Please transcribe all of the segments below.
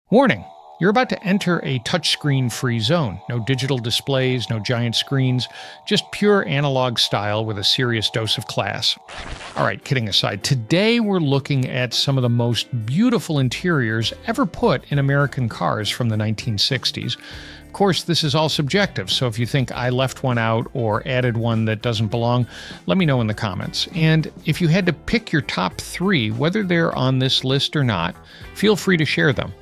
Warning! You're about to enter a touchscreen-free zone. No digital displays, no giant screens, just pure analog style with a serious dose of class. Alright, kidding aside, today we're looking at some of the most beautiful interiors ever put in American cars from the 1960s. Of course, this is all subjective, so if you think I left one out or added one that doesn't belong, let me know in the comments. And if you had to pick your top 3, whether they're on this list or not, feel free to share them.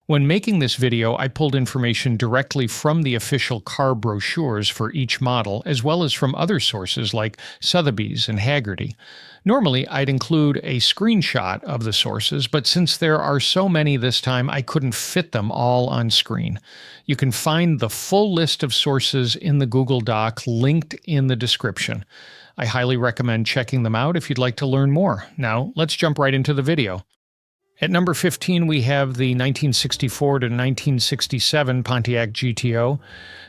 When making this video, I pulled information directly from the official car brochures for each model, as well as from other sources like Sotheby's and Haggerty. Normally, I'd include a screenshot of the sources, but since there are so many this time, I couldn't fit them all on screen. You can find the full list of sources in the Google Doc linked in the description. I highly recommend checking them out if you'd like to learn more. Now, let's jump right into the video. At number 15, we have the 1964 to 1967 Pontiac GTO.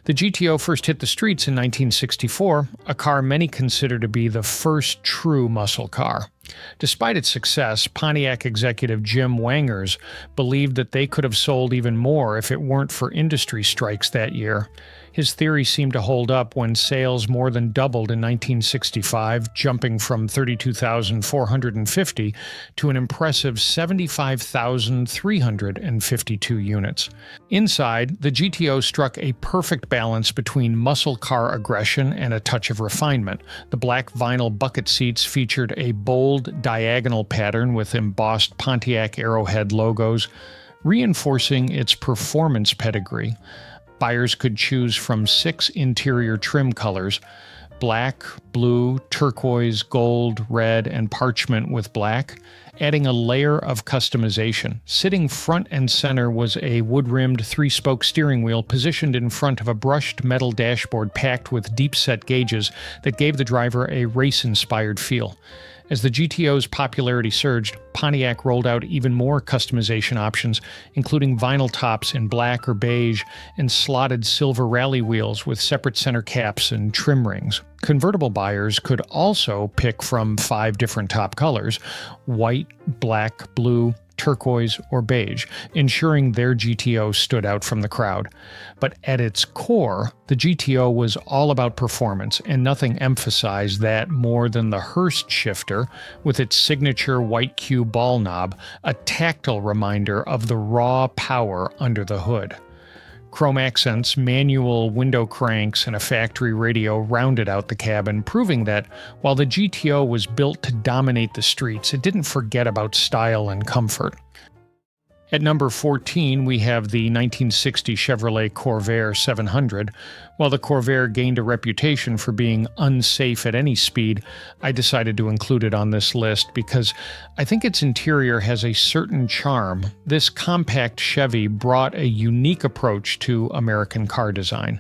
The GTO first hit the streets in 1964, a car many consider to be the first true muscle car. Despite its success, Pontiac executive Jim Wangers believed that they could have sold even more if it weren't for industry strikes that year. His theory seemed to hold up when sales more than doubled in 1965, jumping from 32,450 to an impressive 75,352 units. Inside, the GTO struck a perfect balance between muscle car aggression and a touch of refinement. The black vinyl bucket seats featured a bold diagonal pattern with embossed Pontiac Arrowhead logos, reinforcing its performance pedigree. Buyers could choose from 6 interior trim colors: black, blue, turquoise, gold, red, and parchment with black, adding a layer of customization. Sitting front and center was a wood-rimmed 3-spoke steering wheel positioned in front of a brushed metal dashboard packed with deep-set gauges that gave the driver a race-inspired feel. As the GTO's popularity surged, Pontiac rolled out even more customization options, including vinyl tops in black or beige and slotted silver rally wheels with separate center caps and trim rings. Convertible buyers could also pick from 5 different top colors: white, black, blue, turquoise, or beige, ensuring their GTO stood out from the crowd. But at its core, the GTO was all about performance, and nothing emphasized that more than the Hurst shifter, with its signature white Q ball knob, a tactile reminder of the raw power under the hood. Chrome accents, manual window cranks, and a factory radio rounded out the cabin, proving that while the GTO was built to dominate the streets, it didn't forget about style and comfort. At number 14, we have the 1960 Chevrolet Corvair 700. While the Corvair gained a reputation for being unsafe at any speed, I decided to include it on this list because I think its interior has a certain charm. This compact Chevy brought a unique approach to American car design.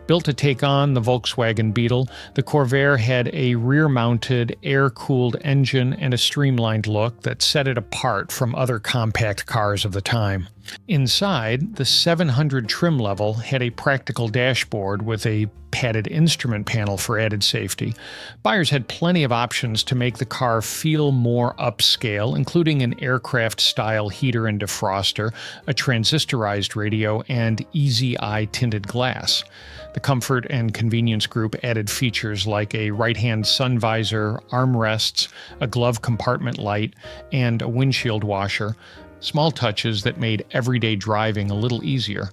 Built to take on the Volkswagen Beetle, the Corvair had a rear-mounted, air-cooled engine and a streamlined look that set it apart from other compact cars of the time. Inside, the 700 trim level had a practical dashboard with a padded instrument panel for added safety. Buyers had plenty of options to make the car feel more upscale, including an aircraft-style heater and defroster, a transistorized radio, and easy-eye tinted glass. The Comfort and Convenience Group added features like a right-hand sun visor, armrests, a glove compartment light, and a windshield washer. Small touches that made everyday driving a little easier.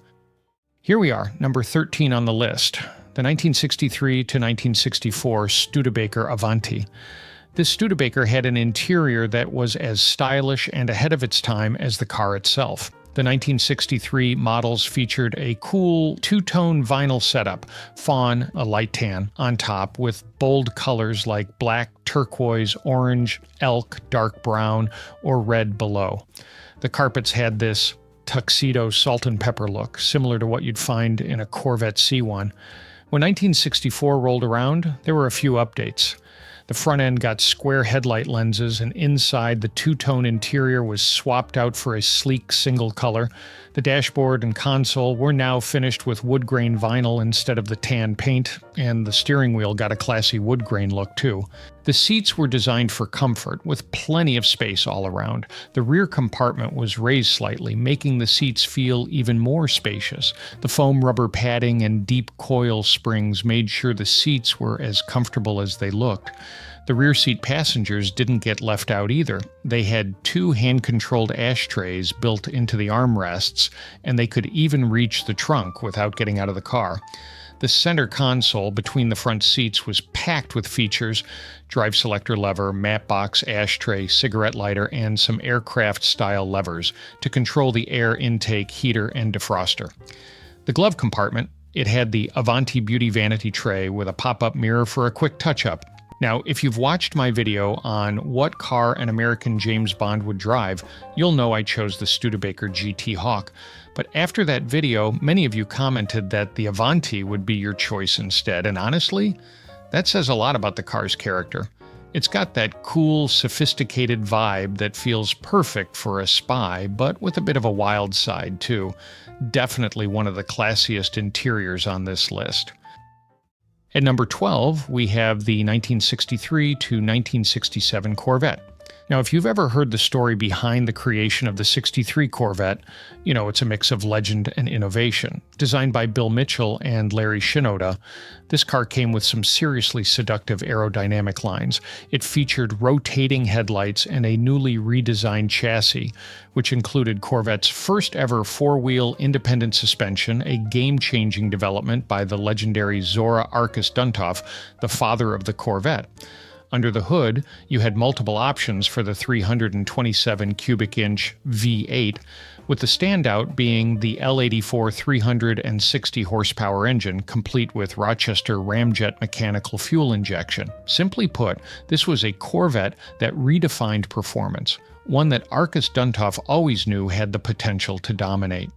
Here we are, number 13 on the list, the 1963 to 1964 Studebaker Avanti. This Studebaker had an interior that was as stylish and ahead of its time as the car itself. The 1963 models featured a cool 2-tone vinyl setup, fawn, a light tan, on top, with bold colors like black, turquoise, orange, elk, dark brown, or red below. The carpets had this tuxedo salt and pepper look, similar to what you'd find in a Corvette C1. When 1964 rolled around, there were a few updates. The front end got square headlight lenses, and inside, the 2-tone interior was swapped out for a sleek single color. The dashboard and console were now finished with wood grain vinyl instead of the tan paint, and the steering wheel got a classy wood grain look too. The seats were designed for comfort, with plenty of space all around. The rear compartment was raised slightly, making the seats feel even more spacious. The foam rubber padding and deep coil springs made sure the seats were as comfortable as they looked. The rear seat passengers didn't get left out either. They had 2 hand-controlled ashtrays built into the armrests, and they could even reach the trunk without getting out of the car. The center console between the front seats was packed with features: drive selector lever, map box, ashtray, cigarette lighter, and some aircraft-style levers to control the air intake, heater, and defroster. The glove compartment, it had the Avanti Beauty vanity tray with a pop-up mirror for a quick touch-up. Now, if you've watched my video on what car an American James Bond would drive, you'll know I chose the Studebaker GT Hawk. But after that video, many of you commented that the Avanti would be your choice instead, and honestly, that says a lot about the car's character. It's got that cool, sophisticated vibe that feels perfect for a spy, but with a bit of a wild side too. Definitely one of the classiest interiors on this list. At number 12, we have the 1963 to 1967 Corvette. Now, if you've ever heard the story behind the creation of the 63 Corvette, you know it's a mix of legend and innovation. Designed by Bill Mitchell and Larry Shinoda, this car came with some seriously seductive aerodynamic lines. It featured rotating headlights and a newly redesigned chassis, which included Corvette's first ever 4-wheel independent suspension, a game-changing development by the legendary Zora Arkus Duntov, the father of the Corvette. Under the hood, you had multiple options for the 327 cubic inch V8, with the standout being the L84 360 horsepower engine, complete with Rochester ramjet mechanical fuel injection. Simply put, this was a Corvette that redefined performance, one that Arkus Duntov always knew had the potential to dominate.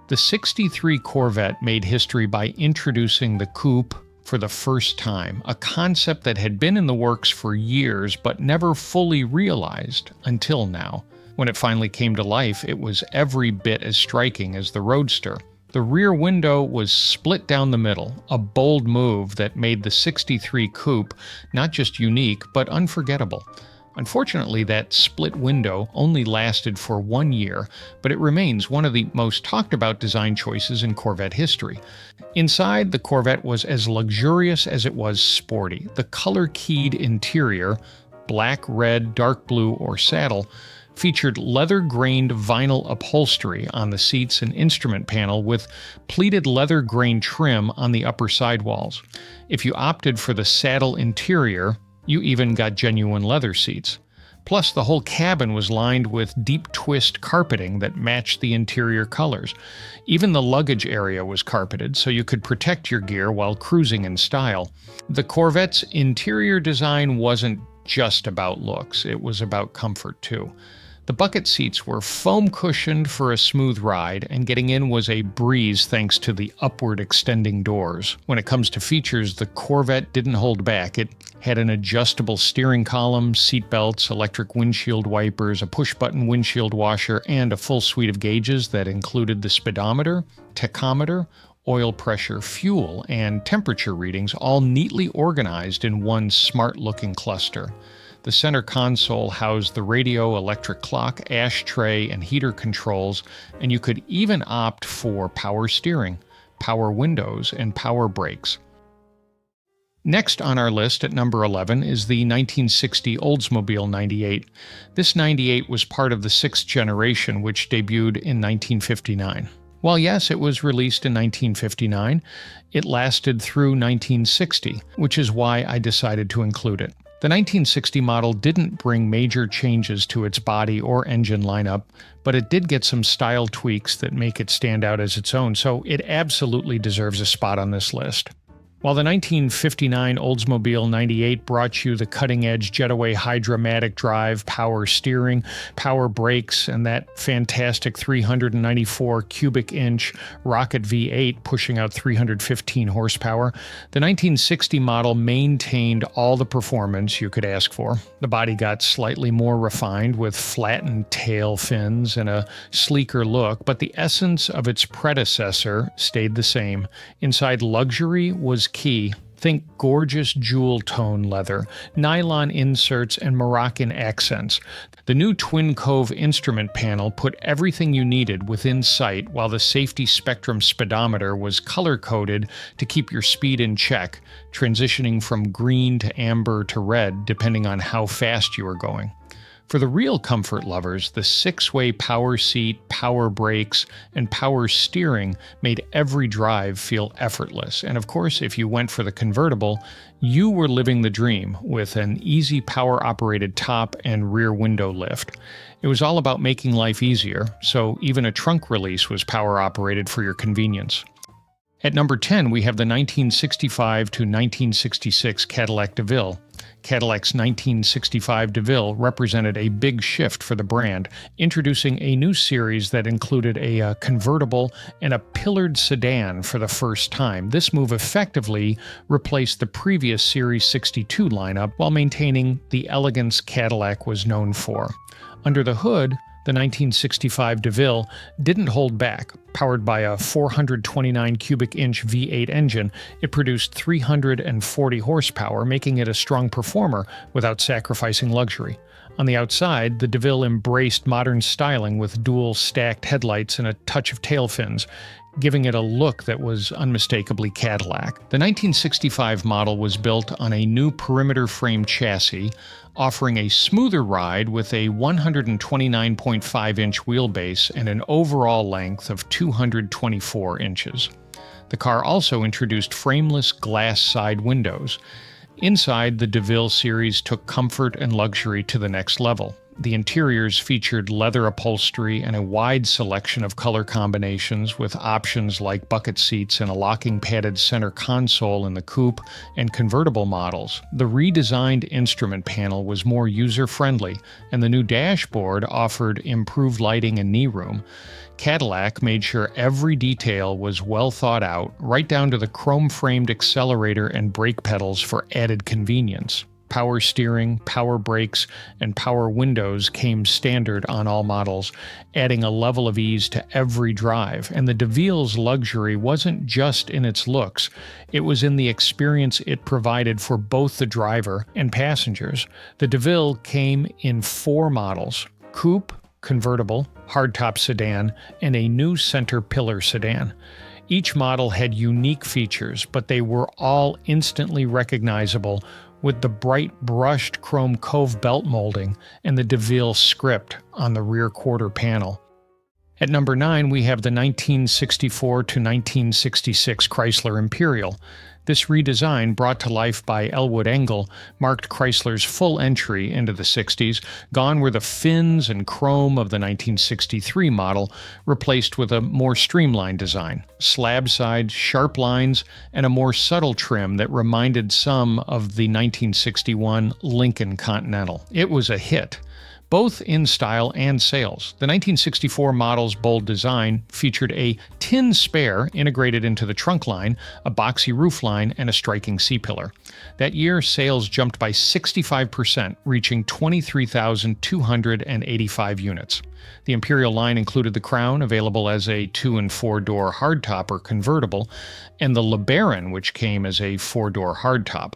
The 63 Corvette made history by introducing the coupe for the first time, a concept that had been in the works for years but never fully realized until now. When it finally came to life, it was every bit as striking as the Roadster. The rear window was split down the middle, a bold move that made the 63 coupe not just unique but unforgettable. Unfortunately, that split window only lasted for 1 year, but it remains one of the most talked about design choices in Corvette history. Inside, the Corvette was as luxurious as it was sporty. The color-keyed interior, black, red, dark blue, or saddle, featured leather-grained vinyl upholstery on the seats and instrument panel with pleated leather grain trim on the upper sidewalls. If you opted for the saddle interior, you even got genuine leather seats. Plus, the whole cabin was lined with deep twist carpeting that matched the interior colors. Even the luggage area was carpeted, so you could protect your gear while cruising in style. The Corvette's interior design wasn't just about looks, it was about comfort too. The bucket seats were foam cushioned for a smooth ride, and getting in was a breeze thanks to the upward extending doors. When it comes to features, the Corvette didn't hold back. It had an adjustable steering column, seat belts, electric windshield wipers, a push-button windshield washer, and a full suite of gauges that included the speedometer, tachometer, oil pressure, fuel, and temperature readings, all neatly organized in one smart-looking cluster. The center console housed the radio, electric clock, ashtray, and heater controls, and you could even opt for power steering, power windows, and power brakes. Next on our list at number 11 is the 1960 Oldsmobile 98. This 98 was part of the 6th generation, which debuted in 1959. While yes, it was released in 1959, it lasted through 1960, which is why I decided to include it. The 1960 model didn't bring major changes to its body or engine lineup, but it did get some style tweaks that make it stand out as its own, so it absolutely deserves a spot on this list. While the 1959 Oldsmobile 98 brought you the cutting-edge Jetaway Hydra-matic drive, power steering, power brakes, and that fantastic 394 cubic inch rocket V8 pushing out 315 horsepower, the 1960 model maintained all the performance you could ask for. The body got slightly more refined with flattened tail fins and a sleeker look, but the essence of its predecessor stayed the same. Inside, luxury was key. Think gorgeous jewel tone leather, nylon inserts, and Moroccan accents. The new Twin Cove instrument panel put everything you needed within sight, while the safety spectrum speedometer was color-coded to keep your speed in check, transitioning from green to amber to red depending on how fast you were going. For the real comfort lovers, the 6-way power seat, power brakes, and power steering made every drive feel effortless. And of course, if you went for the convertible, you were living the dream with an easy power-operated top and rear window lift. It was all about making life easier, so even a trunk release was power-operated for your convenience. At number 10, we have the 1965 to 1966 Cadillac DeVille. Cadillac's 1965 DeVille represented a big shift for the brand, introducing a new series that included a convertible and a pillared sedan for the first time. This move effectively replaced the previous Series 62 lineup while maintaining the elegance Cadillac was known for. Under the hood, the 1965 DeVille didn't hold back. Powered by a 429 cubic inch V8 engine, it produced 340 horsepower, making it a strong performer without sacrificing luxury. On the outside, the DeVille embraced modern styling with dual stacked headlights and a touch of tail fins, giving it a look that was unmistakably Cadillac. The 1965 model was built on a new perimeter frame chassis, offering a smoother ride with a 129.5-inch wheelbase and an overall length of 224 inches. The car also introduced frameless glass side windows. Inside, the DeVille series took comfort and luxury to the next level. The interiors featured leather upholstery and a wide selection of color combinations with options like bucket seats and a locking padded center console in the coupe and convertible models. The redesigned instrument panel was more user-friendly, and the new dashboard offered improved lighting and knee room. Cadillac made sure every detail was well thought out, right down to the chrome-framed accelerator and brake pedals for added convenience. Power steering, power brakes, and power windows came standard on all models, adding a level of ease to every drive. And the DeVille's luxury wasn't just in its looks, it was in the experience it provided for both the driver and passengers. The DeVille came in 4 models: coupe, convertible, hardtop sedan, and a new center pillar sedan. Each model had unique features, but they were all instantly recognizable with the bright brushed chrome Cove belt molding and the DeVille script on the rear quarter panel. At number 9, we have the 1964 to 1966 Chrysler Imperial. This redesign, brought to life by Elwood Engel, marked Chrysler's full entry into the 60s. Gone were the fins and chrome of the 1963 model, replaced with a more streamlined design. Slab sides, sharp lines, and a more subtle trim that reminded some of the 1961 Lincoln Continental. It was a hit, both in style and sales. The 1964 model's bold design featured a tin spare integrated into the trunk line, a boxy roofline, and a striking C-pillar. That year, sales jumped by 65%, reaching 23,285 units. The Imperial line included the Crown, available as a 2- and 4-door hardtop or convertible, and the LeBaron, which came as a 4-door hardtop.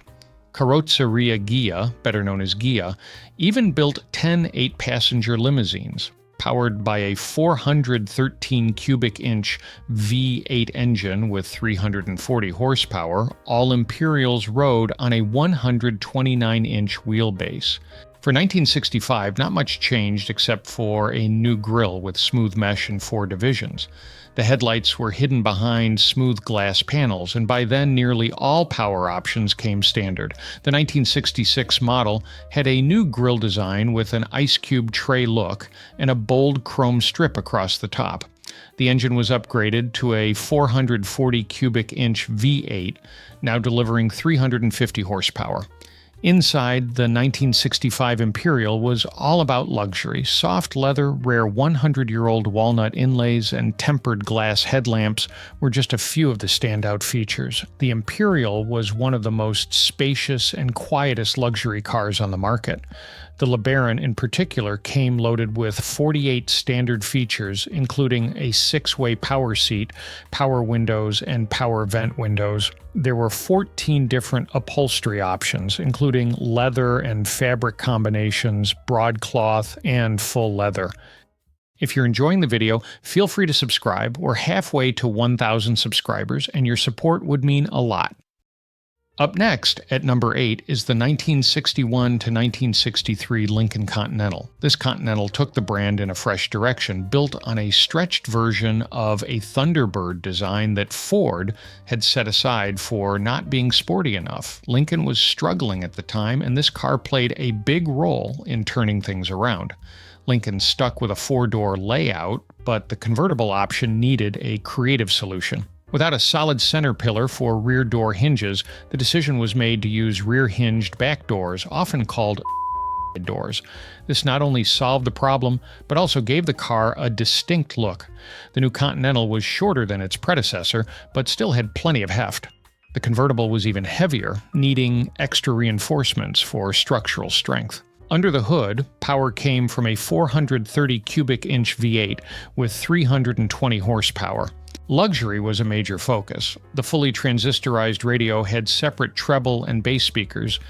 Carrozzeria Ghia, better known as Ghia, even built 10 8-passenger limousines. Powered by a 413 cubic inch V8 engine with 340 horsepower, all Imperials rode on a 129-inch wheelbase. For 1965, not much changed except for a new grille with smooth mesh and 4 divisions. The headlights were hidden behind smooth glass panels, and by then nearly all power options came standard. The 1966 model had a new grille design with an ice cube tray look and a bold chrome strip across the top. The engine was upgraded to a 440 cubic inch V8, now delivering 350 horsepower. Inside, the 1965 Imperial was all about luxury. Soft leather, rare 100-year-old walnut inlays, and tempered glass headlamps were just a few of the standout features. The Imperial was one of the most spacious and quietest luxury cars on the market. The LeBaron in particular came loaded with 48 standard features, including a 6-way power seat, power windows, and power vent windows. There were 14 different upholstery options, including leather and fabric combinations, broadcloth, and full leather. If you're enjoying the video, feel free to subscribe. We're halfway to 1,000 subscribers, and your support would mean a lot. Up next, at number 8, is the 1961 to 1963 Lincoln Continental. This Continental took the brand in a fresh direction, built on a stretched version of a Thunderbird design that Ford had set aside for not being sporty enough. Lincoln was struggling at the time, and this car played a big role in turning things around. Lincoln stuck with a 4-door layout, but the convertible option needed a creative solution. Without a solid center pillar for rear door hinges, the decision was made to use rear-hinged back doors, often called doors. This not only solved the problem, but also gave the car a distinct look. The new Continental was shorter than its predecessor, but still had plenty of heft. The convertible was even heavier, needing extra reinforcements for structural strength. Under the hood, power came from a 430 cubic inch V8 with 320 horsepower. Luxury was a major focus. The fully transistorized radio had separate treble and bass speakers,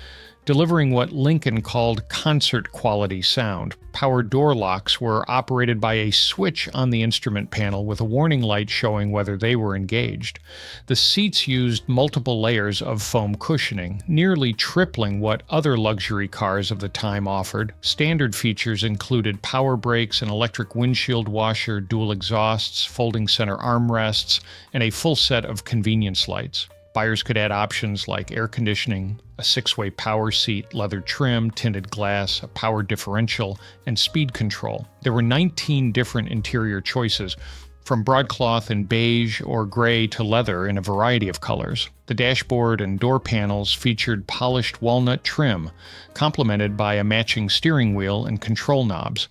delivering what Lincoln called concert-quality sound. Power door locks were operated by a switch on the instrument panel with a warning light showing whether they were engaged. The seats used multiple layers of foam cushioning, nearly tripling what other luxury cars of the time offered. Standard features included power brakes, an electric windshield washer, dual exhausts, folding center armrests, and a full set of convenience lights. Buyers could add options like air conditioning, a 6-way power seat, leather trim, tinted glass, a power differential, and speed control. There were 19 different interior choices, from broadcloth in beige or gray to leather in a variety of colors. The dashboard and door panels featured polished walnut trim, complemented by a matching steering wheel and control knobs.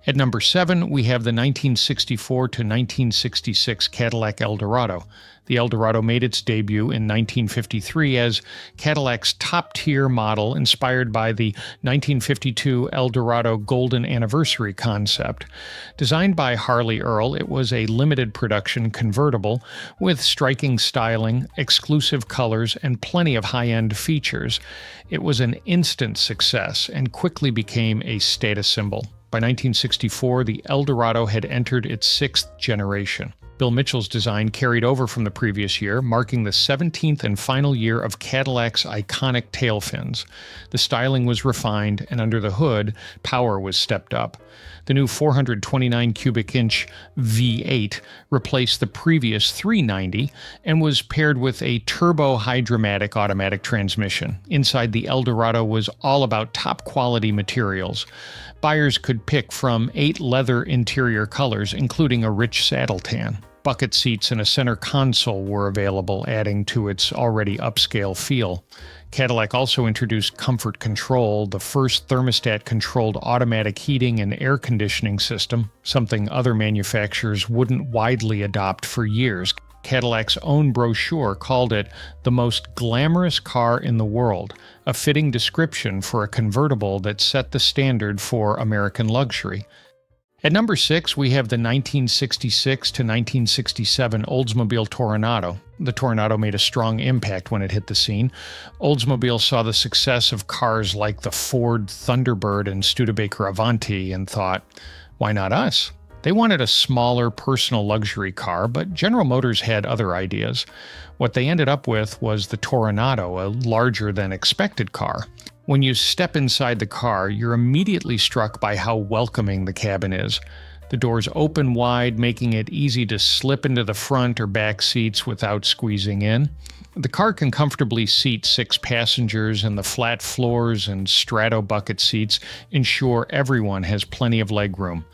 At number 7, we have the 1964 to 1966 Cadillac Eldorado. The Eldorado made its debut in 1953 as Cadillac's top-tier model inspired by the 1952 Eldorado Golden Anniversary concept. Designed by Harley Earl, it was a limited production convertible with striking styling, exclusive colors, and plenty of high-end features. It was an instant success and quickly became a status symbol. By 1964, the Eldorado had entered its 6th generation. Bill Mitchell's design carried over from the previous year, marking the 17th and final year of Cadillac's iconic tail fins. The styling was refined, and under the hood, power was stepped up. The new 429 cubic inch V8 replaced the previous 390 and was paired with a turbo hydromatic automatic transmission. Inside, the Eldorado was all about top quality materials. Buyers could pick from 8 leather interior colors, including a rich saddle tan. Bucket seats and a center console were available, adding to its already upscale feel. Cadillac also introduced Comfort Control, the first thermostat-controlled automatic heating and air conditioning system, something other manufacturers wouldn't widely adopt for years. Cadillac's own brochure called it the most glamorous car in the world, a fitting description for a convertible that set the standard for American luxury. At number 6, we have the 1966 to 1967 Oldsmobile Toronado. The Toronado made a strong impact when it hit the scene. Oldsmobile saw the success of cars like the Ford Thunderbird and Studebaker Avanti and thought, why not us? They wanted a smaller personal luxury car, but General Motors had other ideas. What they ended up with was the Toronado, a larger than expected car. When you step inside the car, you're immediately struck by how welcoming the cabin is. The doors open wide, making it easy to slip into the front or back seats without squeezing in. The car can comfortably seat 6 passengers, and the flat floors and strato bucket seats ensure everyone has plenty of legroom.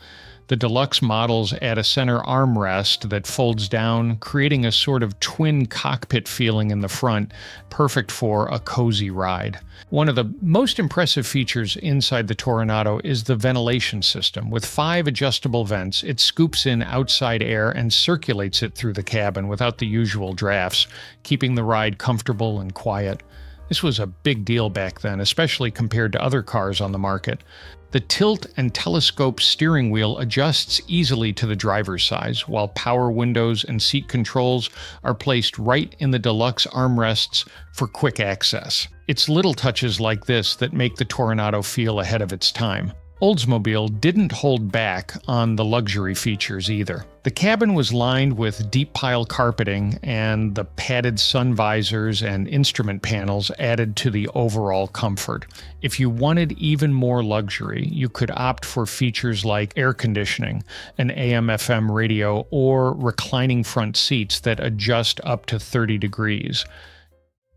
The deluxe models add a center armrest that folds down, creating a sort of twin cockpit feeling in the front, perfect for a cozy ride. One of the most impressive features inside the Toronado is the ventilation system. With 5 adjustable vents, it scoops in outside air and circulates it through the cabin without the usual drafts, keeping the ride comfortable and quiet. This was a big deal back then, especially compared to other cars on the market. The tilt and telescope steering wheel adjusts easily to the driver's size, while power windows and seat controls are placed right in the deluxe armrests for quick access. It's little touches like this that make the Toronado feel ahead of its time. Oldsmobile didn't hold back on the luxury features either. The cabin was lined with deep pile carpeting, and the padded sun visors and instrument panels added to the overall comfort. If you wanted even more luxury, you could opt for features like air conditioning, an AM/FM radio, or reclining front seats that adjust up to 30 degrees.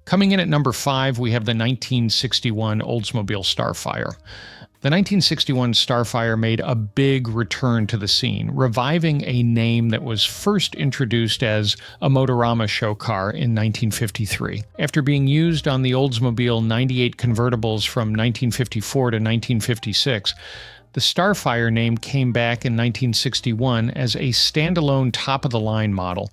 Coming in at number 5, we have the 1961 Oldsmobile Starfire. The 1961 Starfire made a big return to the scene, reviving a name that was first introduced as a Motorama show car in 1953. After being used on the Oldsmobile 98 convertibles from 1954 to 1956, the Starfire name came back in 1961 as a standalone top-of-the-line model,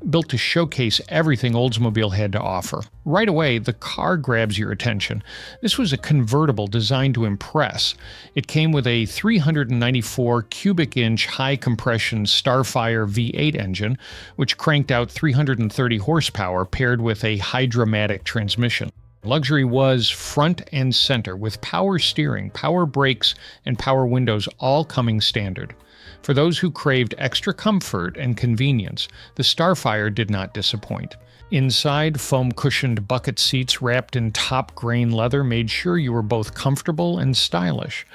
built to showcase everything Oldsmobile had to offer. Right away, the car grabs your attention. This was a convertible designed to impress. It came with a 394 cubic inch high-compression Starfire V8 engine, which cranked out 330 horsepower paired with a Hydra-matic transmission. Luxury was front and center, with power steering, power brakes, and power windows all coming standard. For those who craved extra comfort and convenience, the Starfire did not disappoint. Inside, foam-cushioned bucket seats wrapped in top grain leather made sure you were both comfortable and stylish.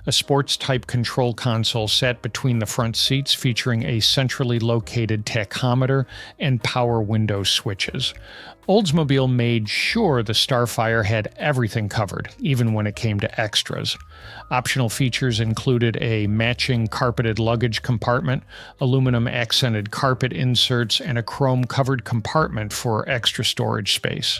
A sports-type control console sat between the front seats, featuring a centrally located tachometer and power window switches. Oldsmobile made sure the Starfire had everything covered, even when it came to extras. Optional features included a matching carpeted luggage compartment, aluminum accented carpet inserts, and a chrome-covered compartment for extra storage space.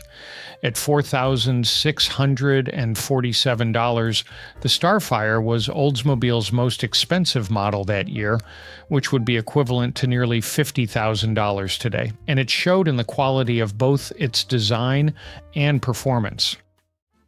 At $4,647, the Starfire was Oldsmobile's most expensive model that year, which would be equivalent to nearly $50,000 today, and it showed in the quality of both its design and performance.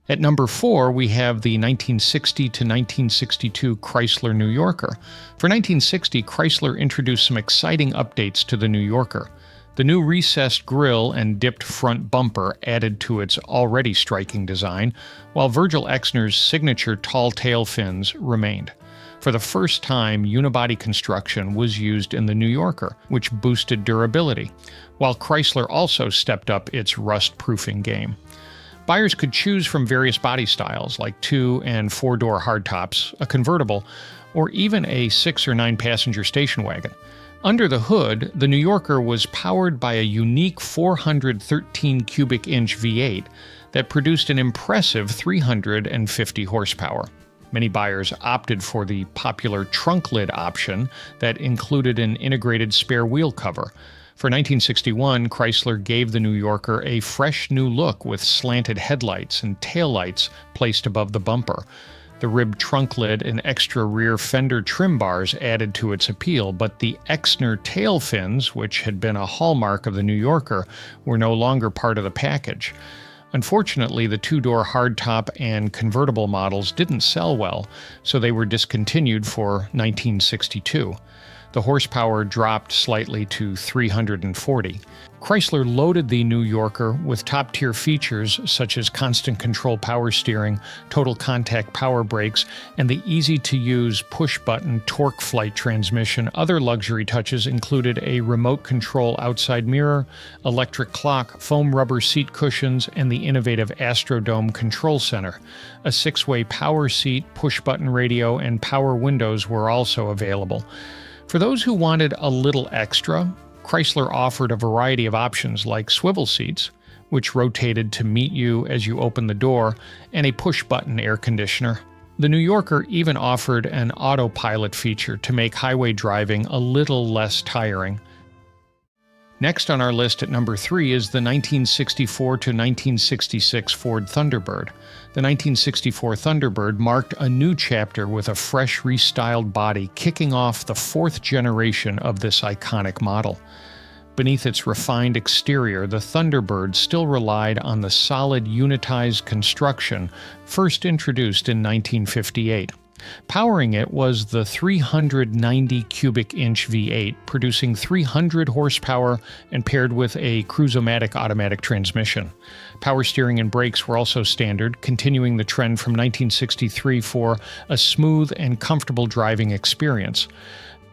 At number 4, we have the 1960 to 1962 Chrysler New Yorker. For 1960, Chrysler introduced some exciting updates to the New Yorker. The new recessed grille and dipped front bumper added to its already striking design, while Virgil Exner's signature tall tail fins remained. For the first time, unibody construction was used in the New Yorker, which boosted durability, while Chrysler also stepped up its rust-proofing game. Buyers could choose from various body styles like 2- and 4-door hardtops, a convertible, or even a 6- or 9-passenger station wagon. Under the hood, the New Yorker was powered by a unique 413 cubic inch V8 that produced an impressive 350 horsepower. Many buyers opted for the popular trunk lid option that included an integrated spare wheel cover. For 1961, Chrysler gave the New Yorker a fresh new look with slanted headlights and taillights placed above the bumper. The ribbed trunk lid and extra rear fender trim bars added to its appeal, but the Exner tail fins, which had been a hallmark of the New Yorker, were no longer part of the package. Unfortunately, the 2-door hardtop and convertible models didn't sell well, so they were discontinued for 1962. The horsepower dropped slightly to 340. Chrysler loaded the New Yorker with top-tier features such as constant control power steering, total contact power brakes, and the easy-to-use push-button torque flight transmission. Other luxury touches included a remote control outside mirror, electric clock, foam rubber seat cushions, and the innovative Astrodome control center. A 6-way power seat, push-button radio, and power windows were also available. For those who wanted a little extra, Chrysler offered a variety of options like swivel seats, which rotated to meet you as you opened the door, and a push-button air conditioner. The New Yorker even offered an autopilot feature to make highway driving a little less tiring. Next on our list at number 3 is the 1964 to 1966 Ford Thunderbird. The 1964 Thunderbird marked a new chapter with a fresh, restyled body, kicking off the 4th generation of this iconic model. Beneath its refined exterior, the Thunderbird still relied on the solid unitized construction first introduced in 1958. Powering it was the 390 cubic inch V8, producing 300 horsepower and paired with a Cruise-O-Matic automatic transmission. Power steering and brakes were also standard, continuing the trend from 1963 for a smooth and comfortable driving experience.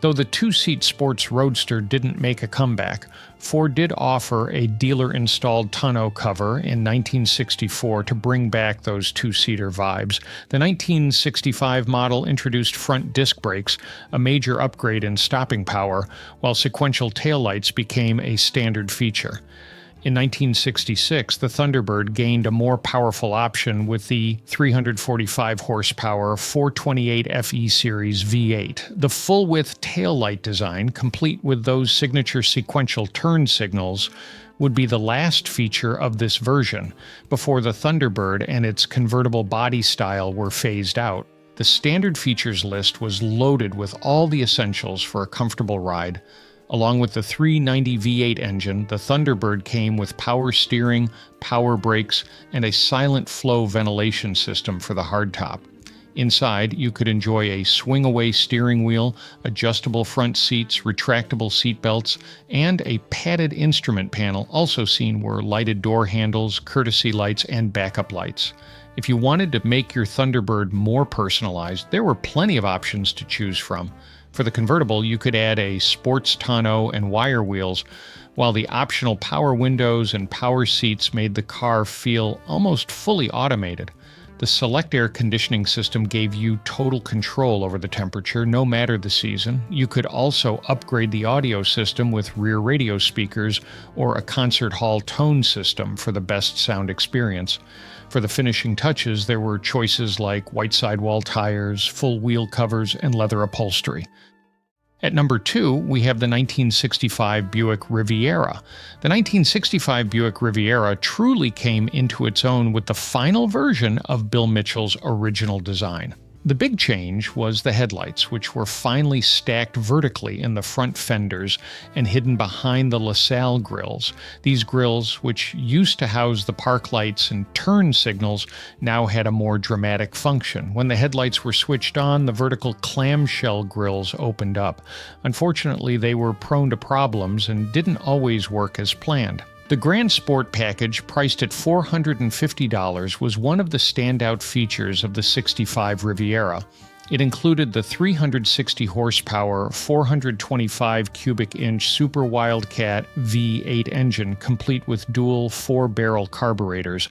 Though the two-seat sports roadster didn't make a comeback, Ford did offer a dealer-installed tonneau cover in 1964 to bring back those two-seater vibes. The 1965 model introduced front disc brakes, a major upgrade in stopping power, while sequential taillights became a standard feature. In 1966, the Thunderbird gained a more powerful option with the 345 horsepower 428 FE Series V8. The full-width taillight design, complete with those signature sequential turn signals, would be the last feature of this version, before the Thunderbird and its convertible body style were phased out. The standard features list was loaded with all the essentials for a comfortable ride. Along with the 390 V8 engine, the Thunderbird came with power steering, power brakes, and a silent flow ventilation system for the hardtop. Inside, you could enjoy a swing-away steering wheel, adjustable front seats, retractable seat belts, and a padded instrument panel. Also seen were lighted door handles, courtesy lights, and backup lights. If you wanted to make your Thunderbird more personalized, there were plenty of options to choose from. For the convertible, you could add a sports tonneau and wire wheels, while the optional power windows and power seats made the car feel almost fully automated. The select air conditioning system gave you total control over the temperature, no matter the season. You could also upgrade the audio system with rear radio speakers or a concert hall tone system for the best sound experience. For the finishing touches, there were choices like white sidewall tires, full wheel covers, and leather upholstery. At number 2, we have the 1965 Buick Riviera. The 1965 Buick Riviera truly came into its own with the final version of Bill Mitchell's original design. The big change was the headlights, which were finally stacked vertically in the front fenders and hidden behind the LaSalle grills. These grills, which used to house the park lights and turn signals, now had a more dramatic function. When the headlights were switched on, the vertical clamshell grills opened up. Unfortunately, they were prone to problems and didn't always work as planned. The Grand Sport package, priced at $450, was one of the standout features of the 65 Riviera. It included the 360 horsepower, 425 cubic inch Super Wildcat V8 engine, complete with dual 4-barrel carburetors.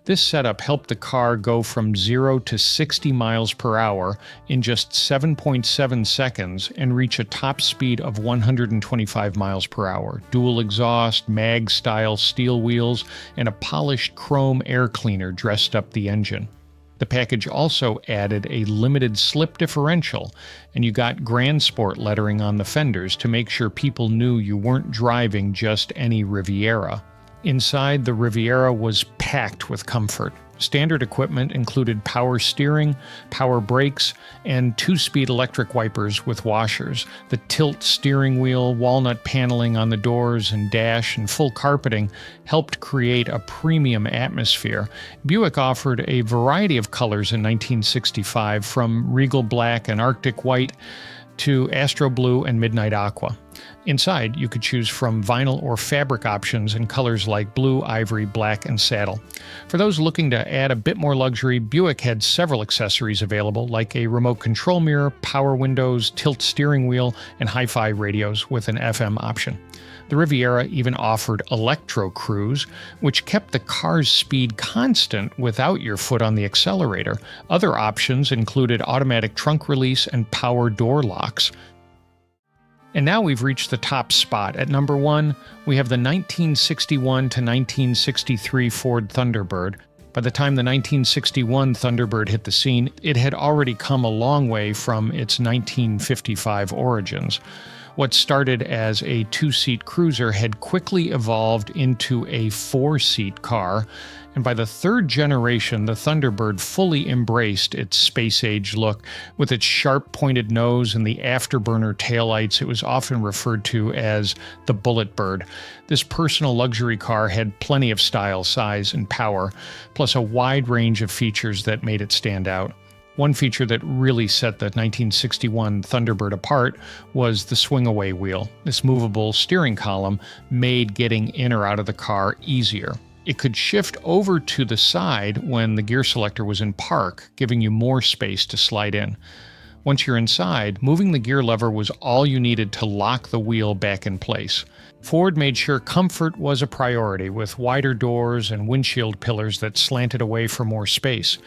This setup helped the car go from 0 to 60 miles per hour in just 7.7 seconds and reach a top speed of 125 miles per hour. Dual exhaust, mag-style steel wheels, and a polished chrome air cleaner dressed up the engine. The package also added a limited slip differential, and you got Grand Sport lettering on the fenders to make sure people knew you weren't driving just any Riviera. Inside, the Riviera was packed with comfort. Standard equipment included power steering, power brakes, and 2-speed electric wipers with washers. The tilt steering wheel, walnut paneling on the doors and dash, and full carpeting helped create a premium atmosphere. Buick offered a variety of colors in 1965, from regal black and arctic white to astro blue and midnight aqua. Inside, you could choose from vinyl or fabric options in colors like blue, ivory, black, and saddle. For those looking to add a bit more luxury, Buick had several accessories available, like a remote control mirror, power windows, tilt steering wheel, and hi-fi radios with an FM option. The Riviera even offered electro cruise, which kept the car's speed constant without your foot on the accelerator. Other options included automatic trunk release and power door locks. And now we've reached the top spot. At number 1, we have the 1961 to 1963 Ford Thunderbird. By the time the 1961 Thunderbird hit the scene, it had already come a long way from its 1955 origins. What started as a 2-seat cruiser had quickly evolved into a 4-seat car, And by the third generation, the Thunderbird fully embraced its space-age look. With its sharp pointed nose and the afterburner taillights, it was often referred to as the Bullet Bird. This personal luxury car had plenty of style, size, and power, plus a wide range of features that made it stand out. One feature that really set the 1961 Thunderbird apart was the swing-away wheel. This movable steering column made getting in or out of the car easier. It could shift over to the side when the gear selector was in park, giving you more space to slide in. Once you're inside, moving the gear lever was all you needed to lock the wheel back in place. Ford made sure comfort was a priority, with wider doors and windshield pillars that slanted away for more space.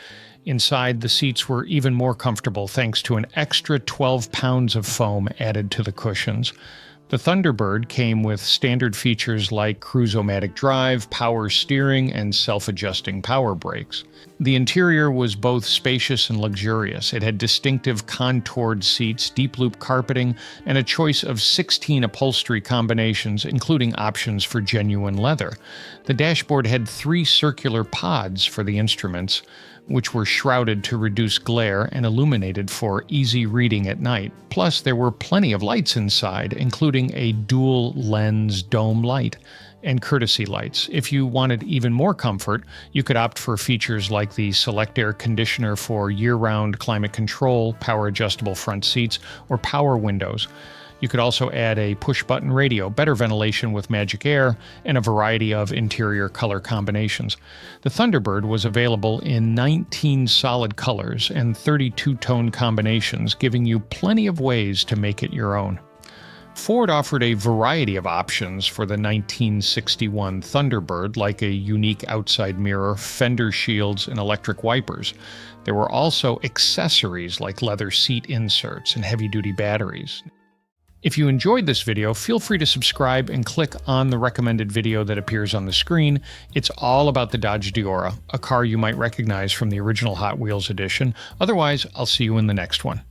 Inside, the seats were even more comfortable thanks to an extra 12 pounds of foam added to the cushions. The Thunderbird came with standard features like cruise-o-matic drive, power steering, and self-adjusting power brakes. The interior was both spacious and luxurious. It had distinctive contoured seats, deep-loop carpeting, and a choice of 16 upholstery combinations, including options for genuine leather. The dashboard had 3 circular pods for the instruments, which were shrouded to reduce glare and illuminated for easy reading at night. Plus, there were plenty of lights inside, including a dual-lens dome light and courtesy lights. If you wanted even more comfort, you could opt for features like the Select Air Conditioner for year-round climate control, power-adjustable front seats, or power windows. You could also add a push-button radio, better ventilation with Magic Air, and a variety of interior color combinations. The Thunderbird was available in 19 solid colors and 32 tone combinations, giving you plenty of ways to make it your own. Ford offered a variety of options for the 1961 Thunderbird, like a unique outside mirror, fender shields, and electric wipers. There were also accessories like leather seat inserts and heavy-duty batteries. If you enjoyed this video, feel free to subscribe and click on the recommended video that appears on the screen. It's all about the Dodge Diora, a car you might recognize from the original Hot Wheels edition. Otherwise, I'll see you in the next one.